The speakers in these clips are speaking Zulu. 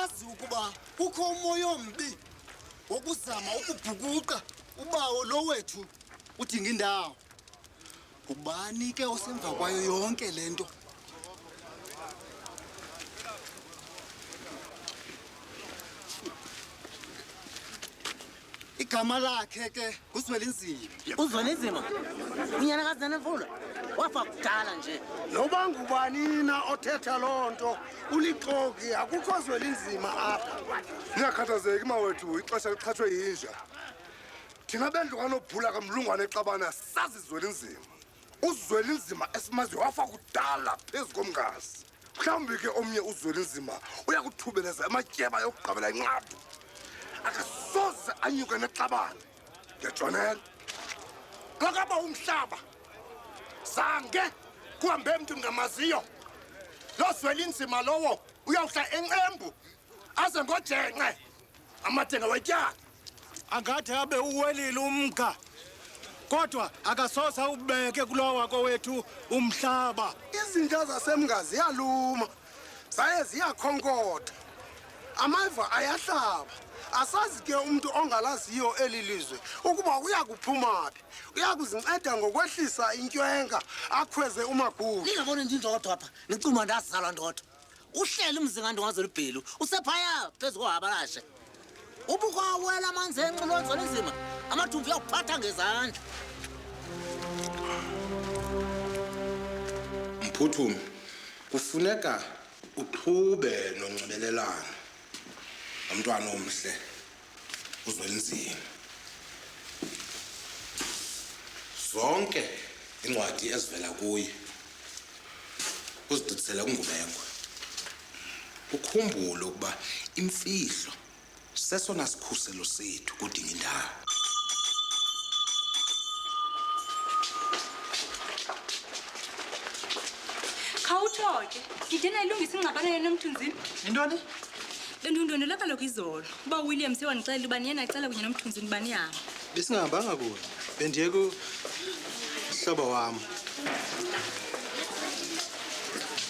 Uyazi ukuba kukho umoya ombi wokuzama ukubhukuqa ubawo lo wethu udinga indawo. Ubani ke osemva kwayo yonke lento? Igama lakhe ke uZwelinzima. uZwelinzima unyana kazana mfula wafa kudala nje. Noba ngubani na othetha lonto ulixoki akukho Zwelinzima apha. Niyakhathazeki mawethu ixesha liqhathwe yinja. Thina bendlu kanobhula kamlungwane exabana sazi Zwelinzima. uZwelinzima esimazi wafa kudala phezu komngazi. Mhlawumbi ke omnye uZwelinzima uyakuthubeleza ematyeba yokugqabela inqabu. Akasoze anyuke nexabana. Ngejonela. Kakaba umhlaba. Zange kuhambe emntu ngamaziyo. Lo Zwelinzima lowo uyawuhla encembu aze ngojenqe amadenga wetyala. Angathi abe uwelile umka. Kodwa akasosa ubeke kulowa wako wethu umhlaba. Izinto zasemngazi ziyaluma. Zaye ziyakhonkotha. Amava ayahlaba. Asazi ke umuntu ongalaziyo elilizwe ukuba uyakuphuma phi. Uyakuzinceda ngokwehlisa intwenga akhweze umakhulu. Ningabona nje indodwa apha nicuma ndazalwa ndodwa. Uhlele umzinga ndongaze libhelu usephaya phezu kohabalashe. Ubukwawela amanzi enxilo uZwelinzima amathumbu uyakuphatha ngezandla. Mphuthumi kufuneka uqhube nonxibelelano umntwana omhle uZwelinzima. Zonke incwadi ezivela kuye uzididisela kungubengwe. Ukhumbule ukuba imfihlo sesona sikhuselo sethu kudinga indawo. Khawuthoke ngidena ilungisa ingxabano yena noMthunzini. Intoni? Bendundondela kaloku izolo uba uWilliam sewanixelela uba niyena icela kunye noMthunzini baniyama. Besingahambanga kuyo. Bendiye ku hlobo wami.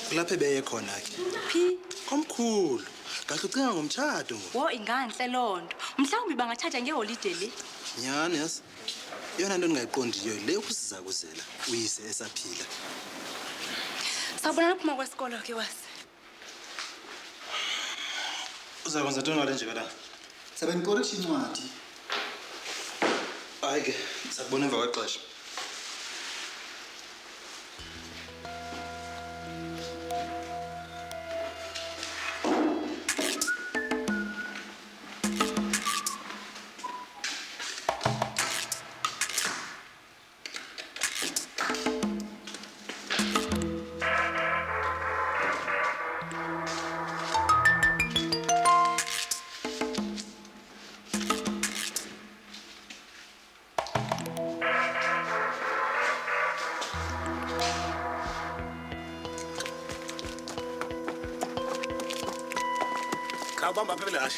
Kulaphe beye khona ke. Phi? Komkhulu. Kahle ucinga ngomtshado. Wo inganhle lonto. Mhlawumbe bangathatha ngeholide le. Nyani yas. Yona into engayiqondiyo le ukusiza kuzela uyise esaphila. Sabona ukuphuma kwesikolo ke wase. Uzakwenza ntoni ngale nje kana? Sabe ngiqorisha incwadi. Hayi ke, sakubona emva kwexesha. Bamba phela kahle.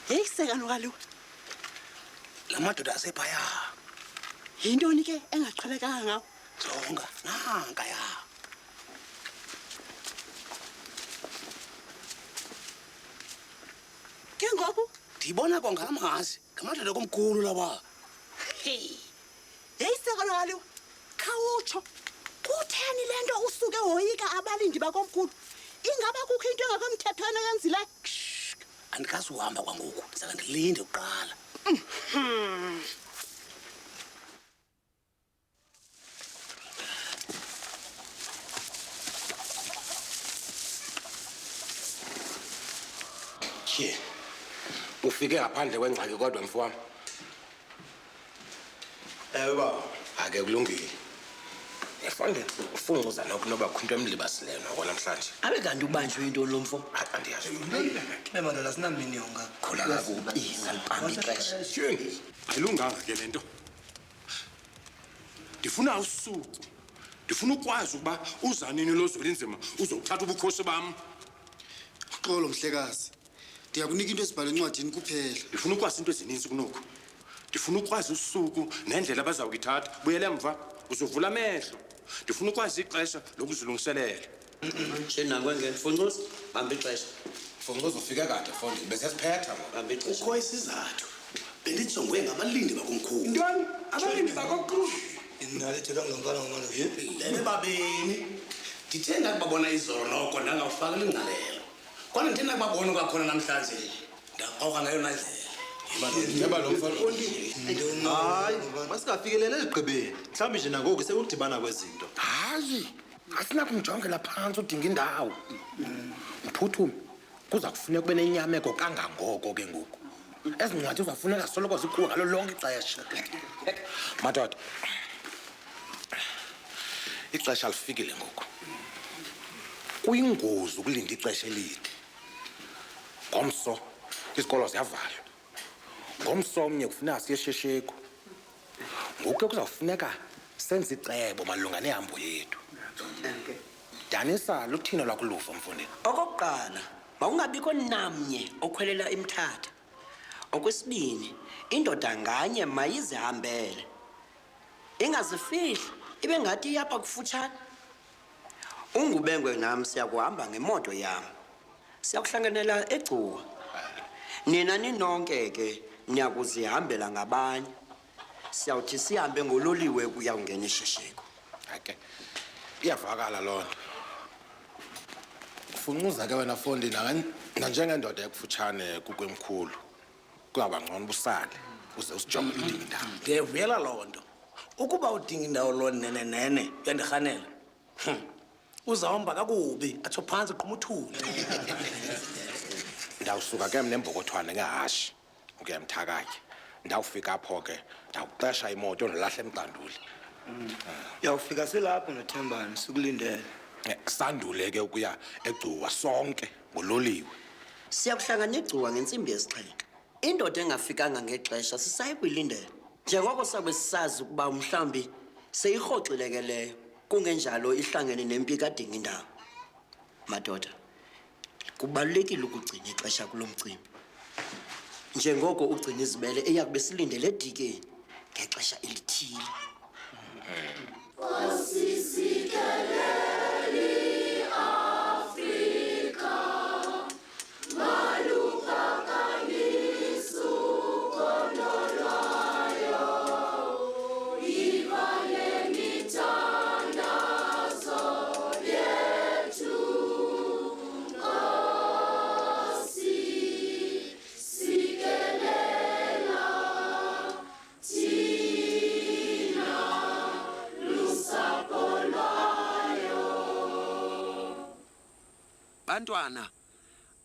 Hey sekano kalo. Lamadoda asephaya. Yintoni ke engaqhelekanga ngawo? Zonga nanka ya. Ngoku Ndibona kongamazi ngamadoda komkhulu laba. hey sekano kalo. Khawutsho kutheni lento usuke hoyika abalindi bakomkhulu? Ingaba kukho into engakamthethwana yenzile? Andikazi uhamba kwangoku. Saka ndilinde uqala. Che. Ufike ngaphandle kwengxaki kodwa mfowami. Baba. Ake kulungile. Yafande ufunguza nokunoba khunto emlibasileyo noko namhlanje. Abe kanti ubanjwe into lo mfo. Andiyazi. Emadala sinaminyonga. Khula kakubi ngaliphambi ixesha. Sheni. Ayilunganga ke lento. Ndifuna usuku ndifuna ukwazi ukuba uzanini lo Zwelinzima uzokuthatha ubukhosi bam. Xolo mhlekazi. Ndiyakunika into ezibhalwe encwadini kuphela. Ndifuna ukwazi into ezininzi kunoko. Ndifuna ukwazi usuku nendlela abazawukithatha. Buyele emva uzovula amehlo. Ndifuna ukwazi ixesha lokuzilungiselela. Shenakwe ngefuncuza bamba ixesha. Fongozo ufika kade Fondi bese siphetha Bamba ixesha. Kho isizathu. Bendijongwe ngabalindi bakomkhulu. Ntoni? Abalindi bakokhulu. Inalethela ngomfana ngomane yhe. Lebe babini. Ndithe ndakubabona izolo noko ndangawufakela ingqalelo. Kodwa ndithe ndakubabona kwakhona namhlanje. Ndaqoqa ngayo nandlela. Yeba lo mfana. Hayi, masikafikelele eligqibeni. Mhlawumbe nje nangoku sekudibana kwezinto. Hayi, asinakumjongela phansi udinga indawo. Mphuthume, kuza kufuneka kube nenyameko kangangoko ke ngoku. Ezincwadi uzafuneka soloko zikhuwa ngalo lonke ixesha. Madoda. Ixesha lifikile ngoku. Kuyingozi ukulinda ixesha elide. Ngomso, izikolo ziyavalwa. Ngomso omnye kufuneka siye eshesheko. Ngoku kuzafuneka senze icebo malunga nehambo yethu. Danisa luthina lwakulufa mfundini. Okokuqala, mawungabikho namnye okhwelela imthatha. Okwesibini, indoda nganye mayizihambele. Ingazifihli ibe ngathi iyapha kufutshane. Ungubengwe nami siyakuhamba ngemoto yami. Siyakuhlanganela eGcuwa. Nina ninonke ke niyakuzihambela ngabanye. Siyawuthi sihambe ngololiwe kuyawungena eshesheko. Okay. Iyavakala lonto. Kufuncuza ke wena Fondi nanjengendoda ekufutshane kukwemkhulu. Kungaba ngcono busale uze usijonge udinga indawo. Ndiyavuyela lonto. Ukuba udinga indawo lo nene uyandirhanela. Uzahamba kakubi atsho phansi uqhuma uthule. Ndawusuka ke mnembokothwane ngehashi ukuyamthakathe. Ndawufika apho ke ndawuqesha imoto nolahla emqanduli. Yawufika selapho noThembani sikulindele. Sandule ke ukuya eGcuwa sonke ngololiwe. Siyakuhlangana eGcuwa ngensimbi yesixhenxe. Indoda engafikanga ngexesha sisayikuyilindela. Njengoko sabe sisazi ukuba mhlambi seyirhoxilekeleyo kungenjalo ihlangene nempi kadinga indawo. Madoda, kubalulekile ukugcina ixesha kulomcimbi. Njengoko ugcina izibele eyakube silindele edikeni ngexesha elithile. Bantwana,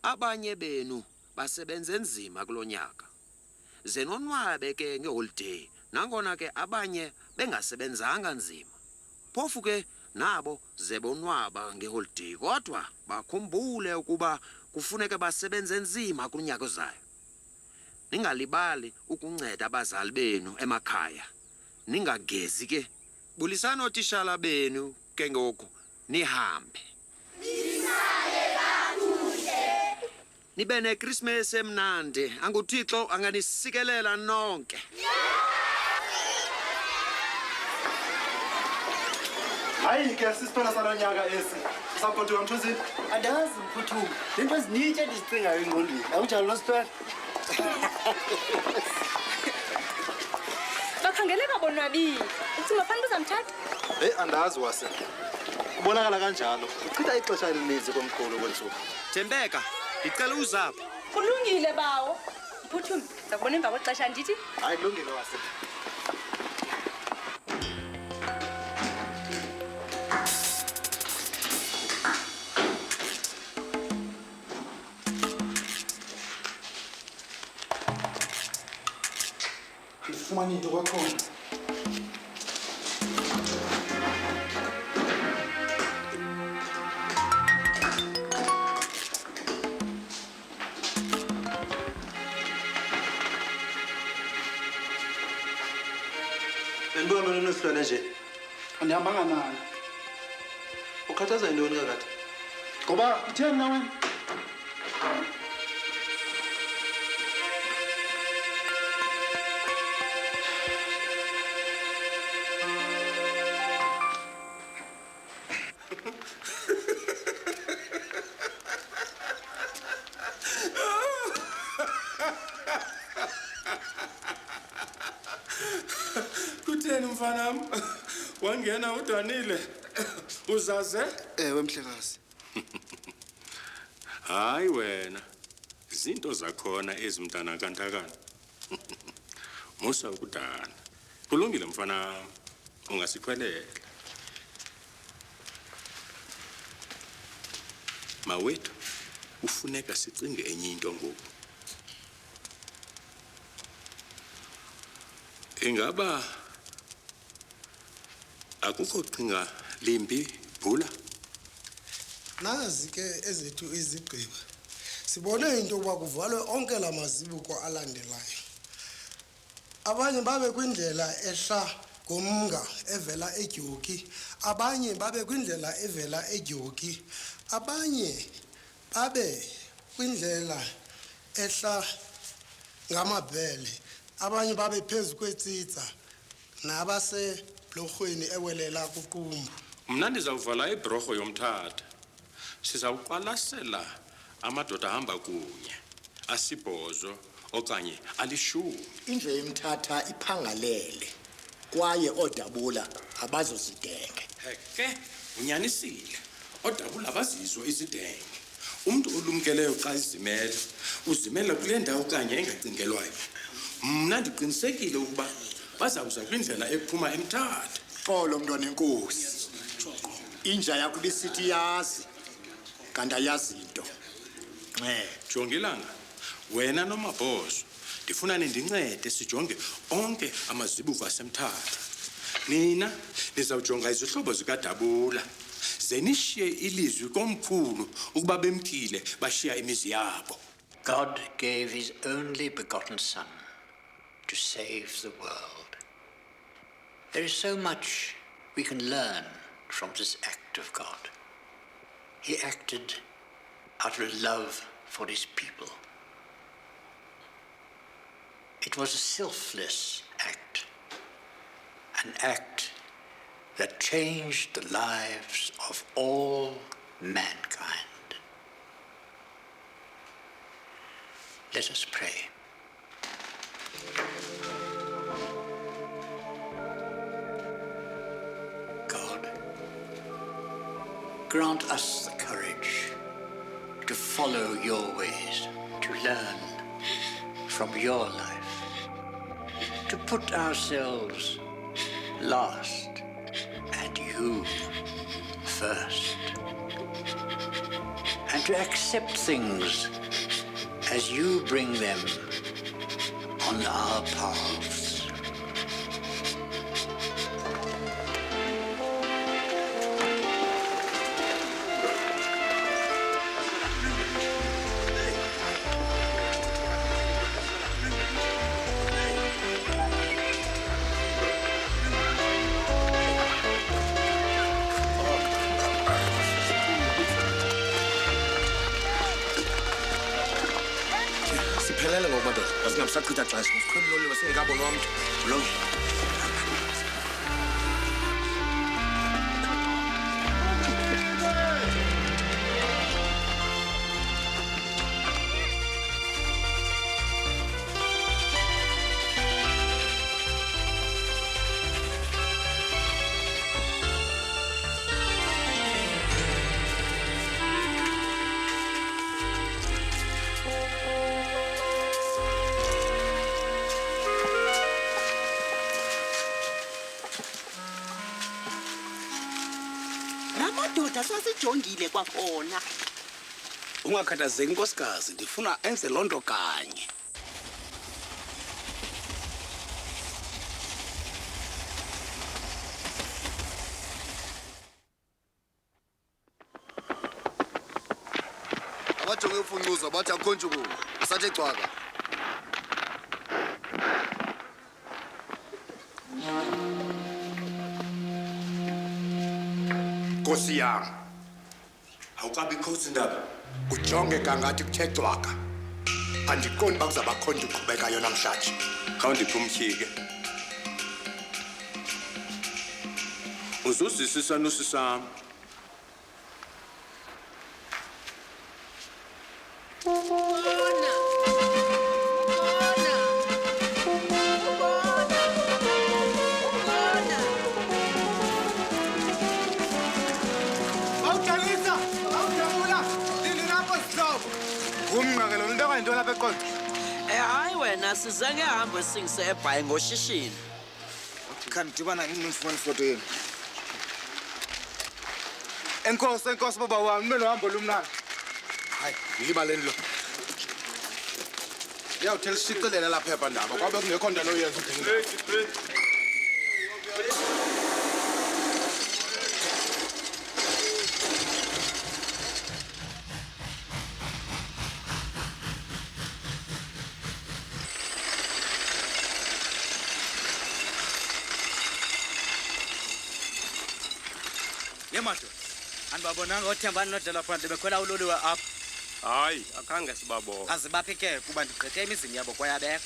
abanye benu basebenze nzima kulonyaka. Zenonwabe ke ngeholiday, nangona ke abanye bengasebenzanga nzima. Phofu ke nabo zebonwaba ngeholiday, kodwa bakhumbule ukuba kufuneka basebenze nzima kunyaka ozayo. Ningalibali ukunceda abazali benu emakhaya. Ningagezi ke. Bulisana otishala benu ke ngoku nihambe. Nibe neChristmas emnandi, anguThixo anganisikelela nonke. Hayi ke sisiphela salonyaka esi. Sapotwa Mthunzini. Andazi Mphuthume. Lento eziningi endizicingayo engqondweni. Akunjalo Losiphethe. Bakhangeleka bonwabile. Ucinga fanele uzamthatha? Hey andazi wase. Kubonakala kanjalo. Uchitha ixesha elininzi komkhulu kwethuba. Thembeka, ngicela uzapho. Kulungile bawo. Mphuthume, ngizakubona emva kwexesha ndithi. Hayi kulungile wase. Ndifumana into kwakhona. Bendibuka mina nesihlwane nje. Andihambanga nayo. Ukhathaza yintoni kakade? Ngoba utheni na wena? Kutheni mfanami? Wangena udwanile. Uzaze? Ewe mhlekazi. Hayi wena. Izinto zakhona ezimntana kantakana. Musa ukudana. Kulungile mfana, ungasikhwelela. Mawethu, ufuneka sicinge enye into ngoku. Ingaba akukho qhinga limbi Bhula? Nazi ke ezethu izigqiba. Sibone into yokuba kuvalwe onke la mazibuko alandelayo. Abanye babe kwindlela ehla ngomnga evela eJoki, abanye babe kwindlela evela eJoki, abanye babe kwindlela ehla ngamabhele, abanye babe phezu kwetsitsa nabase blorhweni ewelela kuqumbu. Mna ndizawuvala ibhorho yomthatha. Sizawuqwalasela amadoda ahamba kunye, asibhozo okanye alishumi. Indle yemthatha iphangalele kwaye oodabula abazozidenge. Heke, unyanisile. Odabula abazizo izidenge. Umuntu olumkeleyo xa izimele, uzimela kule ndawo kanye engacingelwayo. Mna ndiqinisekile ukuba bazawuza kwindlela ephuma emthatha. Xolo mntwana enkosi. Inja yakho bisithi yazi. Kanti ayazi into. Jongilanga, wena noMabhozo, ndifuna nindincede sijonge onke amazibuko asemthatha. Nina nizawujonga izihlobo zikaDabula. Zenishiye ilizwi komkhulu ukuba bemkile bashiya imizi yabo. God gave his only begotten Son to save the world. There is so much we can learn from this act of God. He acted out of love for his people. It was a selfless act, an act that changed the lives of all mankind. Let us pray. God, grant us the courage to follow your ways, to learn from your life, to put ourselves last and you first, and to accept things as you bring them on our paths. Siphelele ngoku madoda. Asingamsachitha xesha. Sikhwele uloliwe singekabonwa umntu. Uloliwe. Amadoda sasijongile kwakhona. Ungakhathazeki nkosikazi, ndifuna enze loo nto kanye. Abajonge ufuncuza bathi akho ntshukumo. Asathi cwaka. Nkosi yami. Awukabikho indaba. Ujonge kangathi kuthe cwaka. Andiqondi bakuzaba khona uqhubeka yona namhlanje. Khawundiphe umtyhike. Uzuzisisa nosisam. Hayi wena size ngehambo singise eBhayi ngoshishini. Khandibana ngimfuna ifoto yenu. Enkosi baba wami, nimele uhambo lumnandi. Hayi, yilibaleni lo. Yawuthela isiqilela lapha phepha ndaba kwabe kungekho nto noyenza udinga. Yemato. Andibabonanga oThembani noDela phandle bekhwela uloliwe apha. Hayi, akhange sibabona. Azibaphi ke kuba ndigqithe emizini yabo kwayabekho.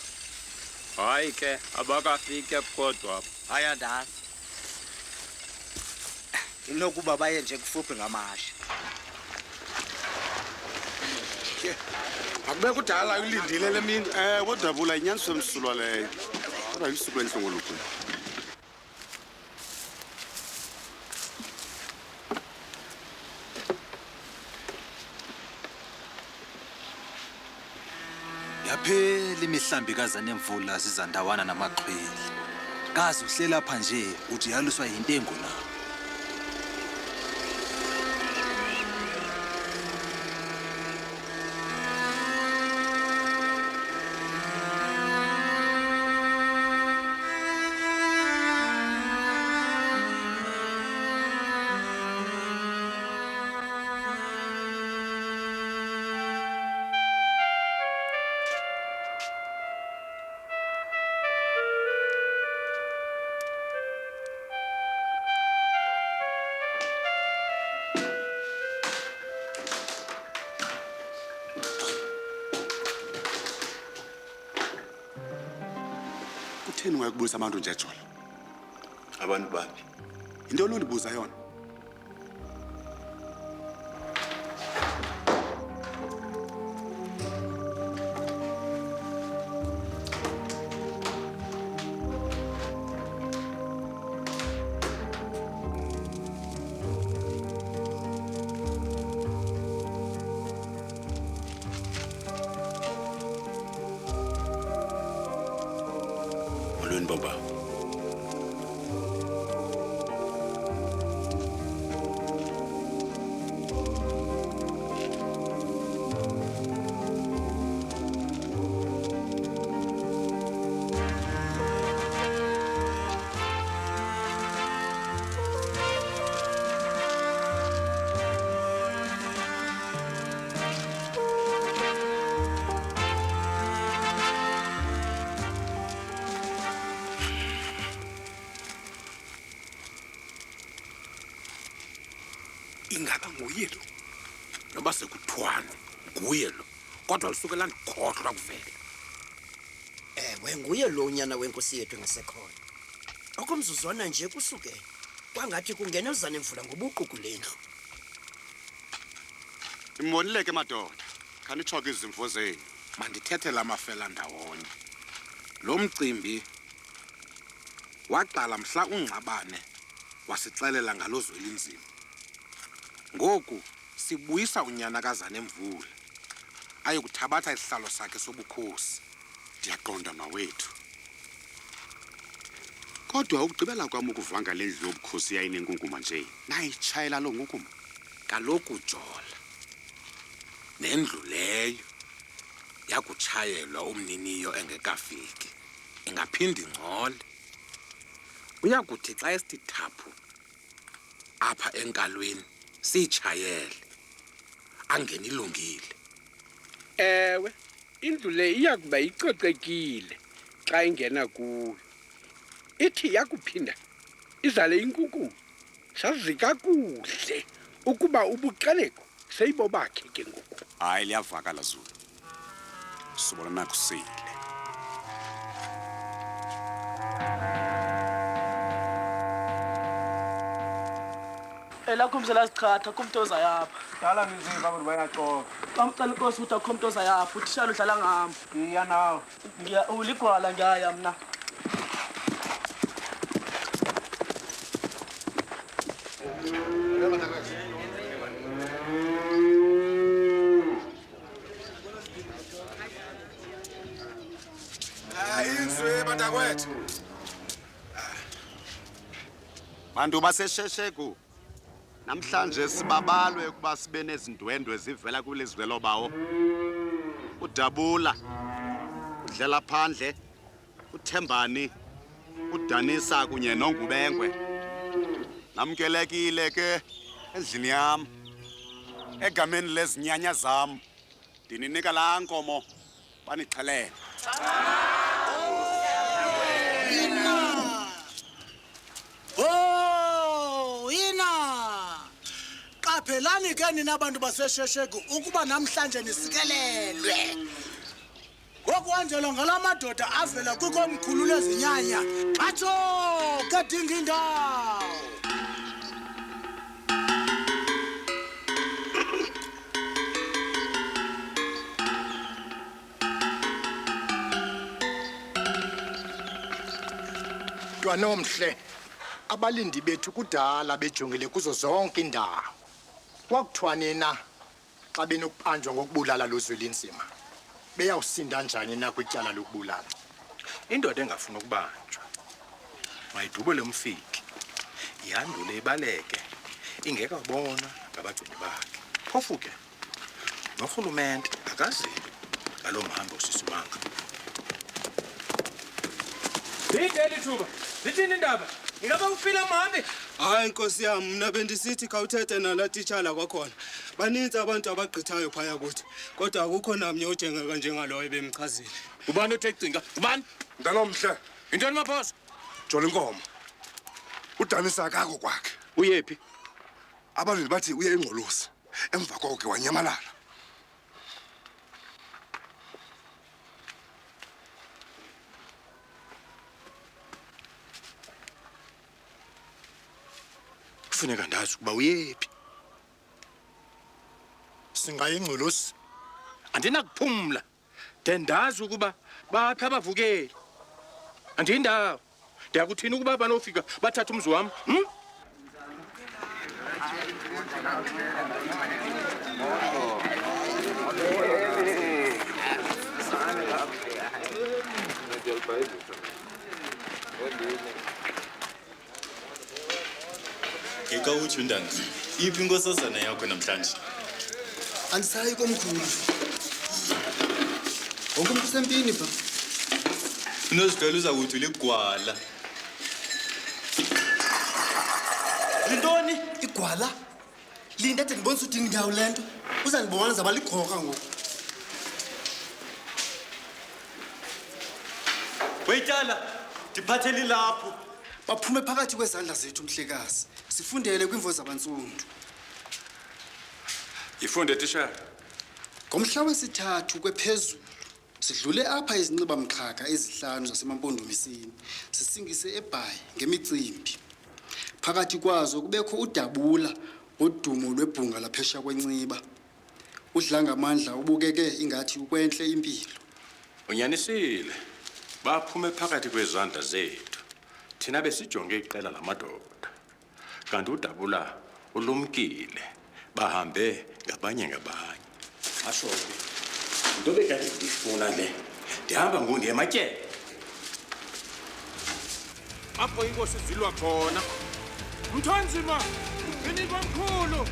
Hayi ke, abakafike kodwa apha. Hayi andazi. Inokuba baye nje kufuphi ngamasha. Akube kudala ulindile le mini. Kodabula inyaniswe emsulwa leyo. Kodwa isuku enhlungu lokhu. Yaphela imihlambi kaZanemvula zizandawana namaqhweli. Kazi uhlela lapha nje uthi yaluswa yintengo na. Kutheni ungakubuza abantu nje Jola? Abantu baphi? Into olundibuza yona. Molweni baba. Ingaba nguye lo. Noba sekuthwana, nguye lo. Kodwa lisukela ndikhohlwa kuvela. Ewe nguye lo unyana wenkosi yethu ngasekhona. Okomzuzwana nje kusuke kwangathi kungena uZanemvula ngobuqu kulendlu. Imbonileke madoda. Khanitshoke izimvo zenu. Mandithethe lamafela ndawonye. Lo mcimbi waqala mhla uNgxabane wasixelela ngalozweli nzima. Ngoku sibuyisa unyana kaZanemvula aye kuthabatha isihlalo sakhe sobukhosi. Ndiyaqonda mawethu. Kodwa ukugqibela kwami ukuvanga lendlu yobukhosi yayinenkukuma nje. Nayitshayela lo nkukuma. Kaloku Jola. Nendlu leyo yakutshayelwa umniniyo engekafiki. Ingaphindi ngcole. Uyakuthi xa esithi thaphu apha enkalweni sitshayele angenilungile. Ewe, indlu le iyakuba icocekile xa ingena kuyo. Ithi yakuphinda izale inkukuma. sazi kakuhle ukuba ubuqaleko seyibo bakhe ke ngoku. Hayi liyavakala Zulu. Sibona kusile. Elakhumsela siqhatha kumntoza yapha. Dala ngiziva abantu bayaxoka. Bamcela inkosi ukuthi akho mntoza yapha, utishalo udlala ngami. Iya nawe. Uligwala ngiyaya mna. Ayizwe bantakwethu. Bantu baseshesheko. Namhlanje sibabalwe ukuba sibe nezindwendwe zivela kulezwelo bawo. Udabula, udlela phandle, uThembani, uDanisa kunye noNgubengwe. Namkelekile ke endlini yami. Egameni lezinyanya zami. Ndininika la nkomo banixhelele. Qaphelani ke nina abantu baseshesheko ukuba namhlanje nisikelelwe. Ngoku kanjalo ngalamadoda avela kwikomkhulu lezinyanya. Xatsho ke Dingindawo. Twanomhle abalindi bethu kudala bejongile kuzo zonke indawo. Kwakuthiwa nina xa benokubanjwa ngokubulala loZwelinzima beyawusinda njani na kwityala lokubulala? Indoda engafuna ukubanjwa mayidubule umfiki yandule ibaleke ingekabonwa ngabagcini bakhe. Phofu ke norhulumente akazivi ngalo mhambo usisimanga. Lideli thuba. Lithini indaba? Ingaba ufila mhambi? Hayi Nkosi yami, mina bendisithi khawuthethe nala titshala kwakhona. Baninzi abantu abagqithayo phaya kuthi. Kodwa akukho namnye ojengeka njengaloyo bemchazile. Ubani othe cinga? Ubani? Ntanomhle. Intoni maphoso? Jola inkomo. Udanisa akakho kwakhe. Uyephi? Abantu bathi uye eNgqolosi. Emva koko ke wanyamalala. Kufuneka ndazi ukuba uyephi. Singaye eNgqolosi. Andinakuphumla. Ndendazi ukuba baphi abavukeli. Andindawo. Ndiyakuthini ukuba banofika bathatha umzi wami? Eka uthi Ndanzi, iphi inkosazana yakho namhlanje? Andisayi komkhulu. Wonke umuntu usempini pha. Unozidela uza kuthi uligwala. Lintoni? Igwala? Linda ade ndibonisa ukuthi Dingindawo lento. Uzandibona zaba ligoka ngoku. Weyityala, ndiphathele lapho. Baphume phakathi kwezandla zethu Mhlekazi. Sifundele kwimvo zabantsundu. Ifunde tishara. Ngomhla wesithathu kwephezulu sidlule apha izinxiba mxhaka ezihlanu zasemampondomisini sisingise eBhayi ngemicimbi. Phakathi kwazo kubekho uDabula odumo lwebhunga laphesha kwenciba. Udla ngamandla ubukeke ingathi ukwenhle impilo. Unyanisile. Baphume phakathi kwezandla zethu. Thina besijonge iqela lamadoda. Kanti uDabula ulumkile. Bahambe ngabanye. Asho ke. Into bekade ngifuna le. Ndihamba ngundiye ematyeni. Apho inkosi zilwa khona. Mthonzima, ini komkhulu.